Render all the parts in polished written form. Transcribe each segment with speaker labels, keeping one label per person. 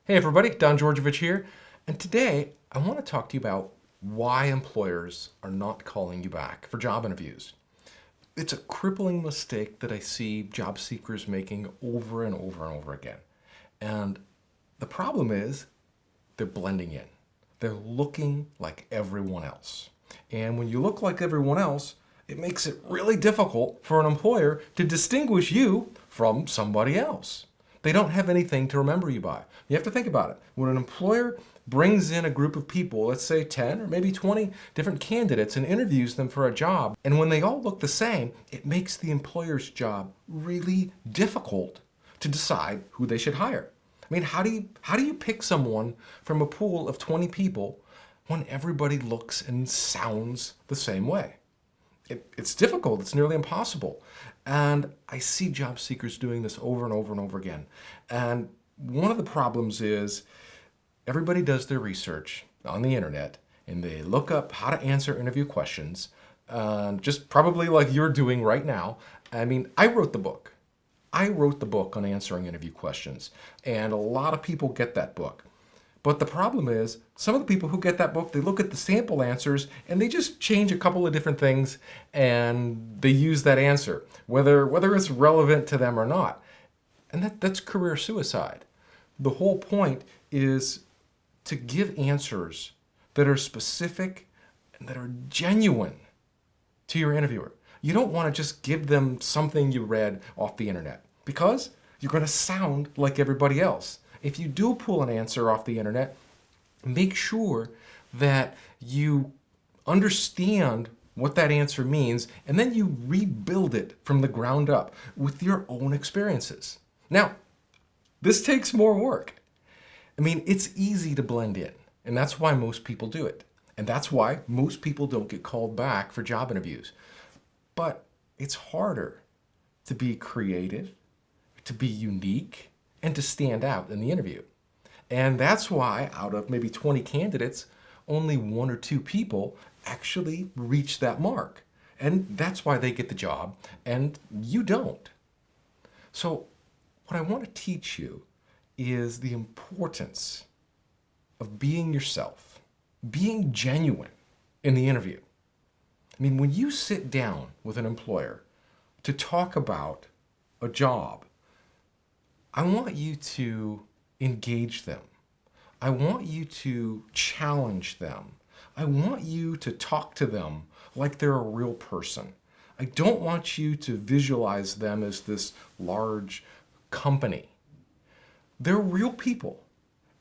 Speaker 1: Hey everybody, Don Georgievich here, and today I want to talk to you about why employers are not calling you back for job interviews. It's a crippling mistake that I see job seekers making over and over and over again. And the problem is they're blending in. They're looking like everyone else. And when you look like everyone else, it makes it really difficult for an employer to distinguish you from somebody else. They don't have anything to remember you by. You have to think about it. When an employer brings in a group of people, let's say 10 or maybe 20 different candidates and interviews them for a job, and when they all look the same, it makes the employer's job really difficult to decide who they should hire. I mean, how do you pick someone from a pool of 20 people when everybody looks and sounds the same way? It's difficult. It's nearly impossible. And I see job seekers doing this over and over and over again. And one of the problems is everybody does their research on the internet and they look up how to answer interview questions, just probably like you're doing right now. I mean, I wrote the book. I wrote the book on answering interview questions, and a lot of people get that book. But the problem is, some of the people who get that book, they look at the sample answers and they just change a couple of different things and they use that answer, whether it's relevant to them or not. And that's career suicide. The whole point is to give answers that are specific and that are genuine to your interviewer. You don't want to just give them something you read off the internet because you're going to sound like everybody else. If you do pull an answer off the internet, make sure that you understand what that answer means and then you rebuild it from the ground up with your own experiences. Now, this takes more work. I mean, it's easy to blend in, and that's why most people do it. And that's why most people don't get called back for job interviews. But it's harder to be creative, to be unique, and to stand out in the interview. And that's why out of maybe 20 candidates, only one or two people actually reach that mark. And that's why they get the job and you don't. So what I want to teach you is the importance of being yourself, being genuine in the interview. I mean, when you sit down with an employer to talk about a job, I want you to engage them. I want you to challenge them. I want you to talk to them like they're a real person. I don't want you to visualize them as this large company. They're real people,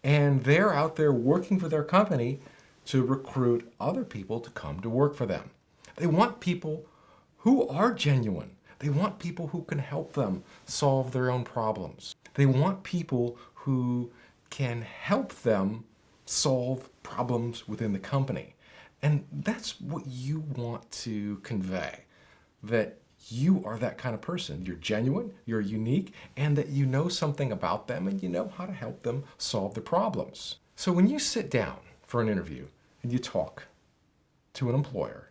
Speaker 1: and they're out there working for their company to recruit other people to come to work for them. They want people who are genuine. They want people who can help them solve their own problems. They want people who can help them solve problems within the company. And that's what you want to convey, that you are that kind of person. You're genuine, you're unique, and that you know something about them and you know how to help them solve their problems. So when you sit down for an interview and you talk to an employer,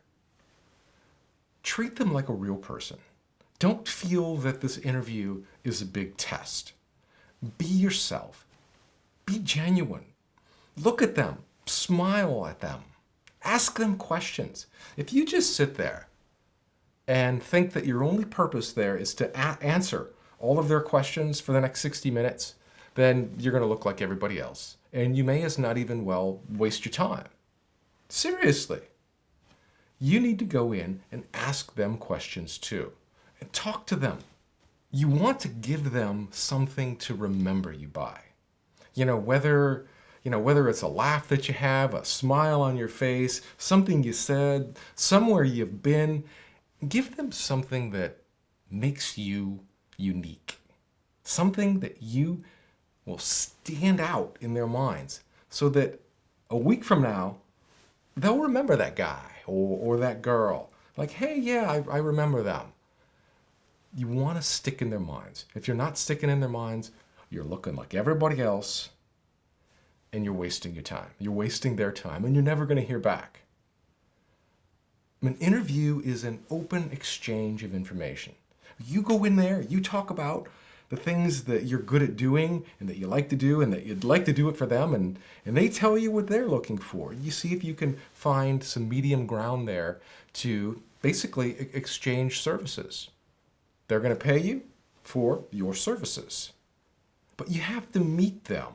Speaker 1: treat them like a real person. Don't feel that this interview is a big test. Be yourself. Be genuine. Look at them. Smile at them. Ask them questions. If you just sit there and think that your only purpose there is to answer all of their questions for the next 60 minutes, then you're going to look like everybody else. And you may as not even well waste your time. Seriously. You need to go in and ask them questions too. And talk to them. You want to give them something to remember you by. Whether it's a laugh that you have, a smile on your face, something you said, somewhere you've been, give them something that makes you unique. Something that you will stand out in their minds so that a week from now, they'll remember that guy or that girl. Like, hey, yeah, I remember them. You want to stick in their minds. If you're not sticking in their minds, you're looking like everybody else and you're wasting your time. You're wasting their time and you're never going to hear back. An interview is an open exchange of information. You go in there, you talk about the things that you're good at doing and that you like to do and that you'd like to do it for them, and they tell you what they're looking for. You see if you can find some medium ground there to basically exchange services. They're going to pay you for your services. But you have to meet them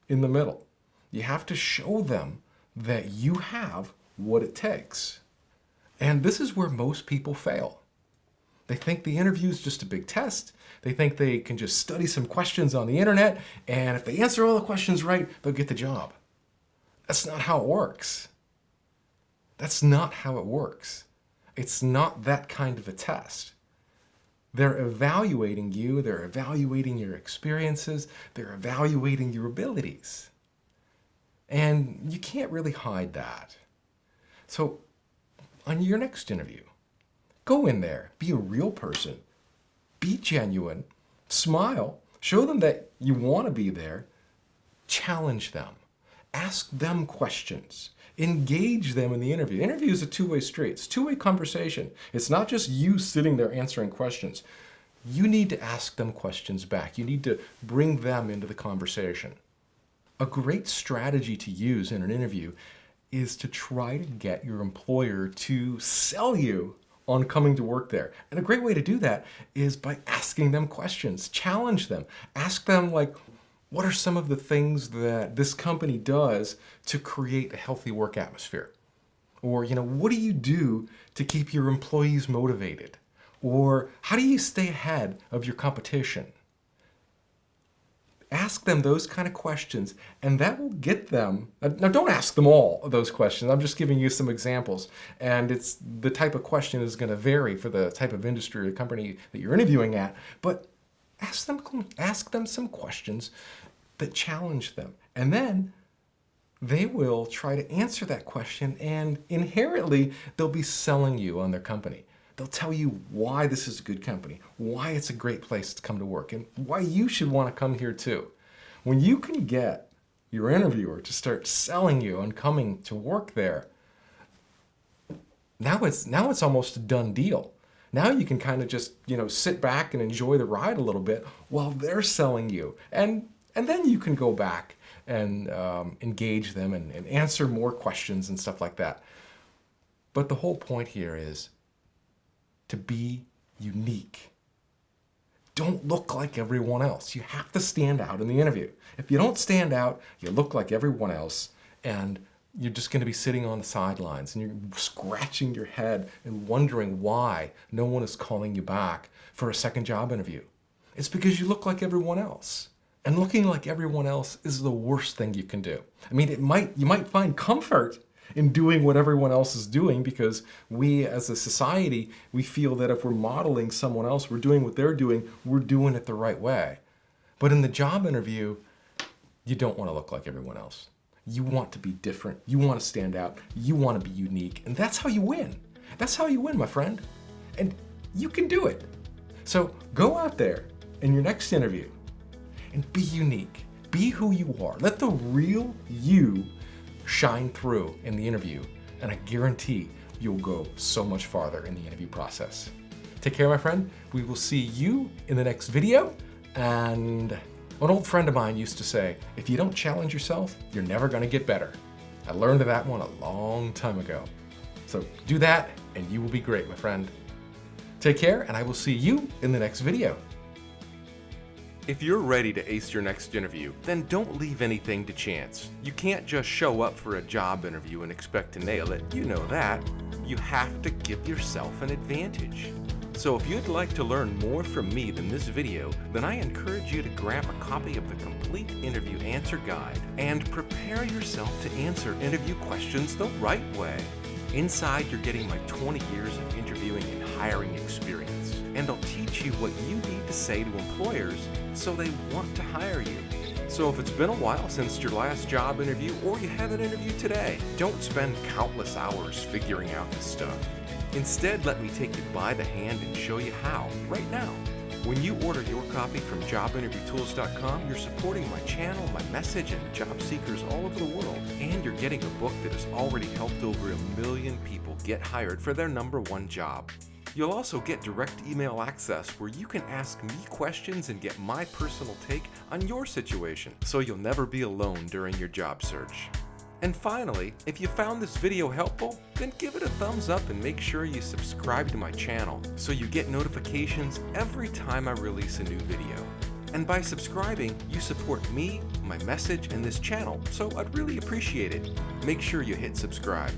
Speaker 1: in the middle. You have to show them that you have what it takes. And this is where most people fail. They think the interview is just a big test. They think they can just study some questions on the internet, and if they answer all the questions right, they'll get the job. That's not how it works. That's not how it works. It's not that kind of a test. They're evaluating you, they're evaluating your experiences, they're evaluating your abilities. And you can't really hide that. So, on your next interview, go in there, be a real person, be genuine, smile, show them that you want to be there, challenge them, ask them questions, engage them in the interview. Interview is a two-way street. It's a two-way conversation. It's not just you sitting there answering questions. You need to ask them questions back. You need to bring them into the conversation. A great strategy to use in an interview is to try to get your employer to sell you on coming to work there. And a great way to do that is by asking them questions. Challenge them. Ask them, like, what are some of the things that this company does to create a healthy work atmosphere? Or, what do you do to keep your employees motivated? Or how do you stay ahead of your competition? Ask them those kind of questions, and that will get them. Now, don't ask them all of those questions. I'm just giving you some examples. And it's the type of question is going to vary for the type of industry or company that you're interviewing at. But ask them some questions that challenge them. And then they will try to answer that question, and inherently, they'll be selling you on their company. They'll tell you why this is a good company, why it's a great place to come to work, and why you should want to come here too. When you can get your interviewer to start selling you on coming to work there, now it's almost a done deal. Now you can kind of just, sit back and enjoy the ride a little bit while they're selling you. And then you can go back and engage them and answer more questions and stuff like that. But the whole point here is to be unique. Don't look like everyone else. You have to stand out in the interview. If you don't stand out, you look like everyone else, and you're just going to be sitting on the sidelines and you're scratching your head and wondering why no one is calling you back for a second job interview. It's because you look like everyone else. And looking like everyone else is the worst thing you can do. I mean, you might find comfort in doing what everyone else is doing, because we as a society, we feel that if we're modeling someone else, we're doing what they're doing, we're doing it the right way. But in the job interview, you don't want to look like everyone else. You want to be different. You want to stand out. You want to be unique. And that's how you win. That's how you win, my friend. And you can do it. So go out there in your next interview and be unique. Be who you are. Let the real you shine through in the interview, and I guarantee you'll go so much farther in the interview process. Take care, my friend. We will see you in the next video. And an old friend of mine used to say, if you don't challenge yourself, you're never going to get better. I learned that one a long time ago. So do that, and you will be great, my friend. Take care, and I will see you in the next video. If you're ready to ace your next interview, then don't leave anything to chance. You can't just show up for a job interview and expect to nail it. You know that. You have to give yourself an advantage. So if you'd like to learn more from me than this video, then I encourage you to grab a copy of the complete interview answer guide and prepare yourself to answer interview questions the right way. Inside, you're getting my 20 years of interviewing and hiring experience, and I'll teach you what you need to say to employers so they want to hire you. So if it's been a while since your last job interview, or you have an interview today, don't spend countless hours figuring out this stuff. Instead, let me take you by the hand and show you how, right now. When you order your copy from jobinterviewtools.com, you're supporting my channel, my message, and job seekers all over the world. And you're getting a book that has already helped over 1 million people get hired for their #1 job. You'll also get direct email access where you can ask me questions and get my personal take on your situation, so you'll never be alone during your job search. And finally, if you found this video helpful, then give it a thumbs up and make sure you subscribe to my channel so you get notifications every time I release a new video. And by subscribing, you support me, my message, and this channel, so I'd really appreciate it. Make sure you hit subscribe.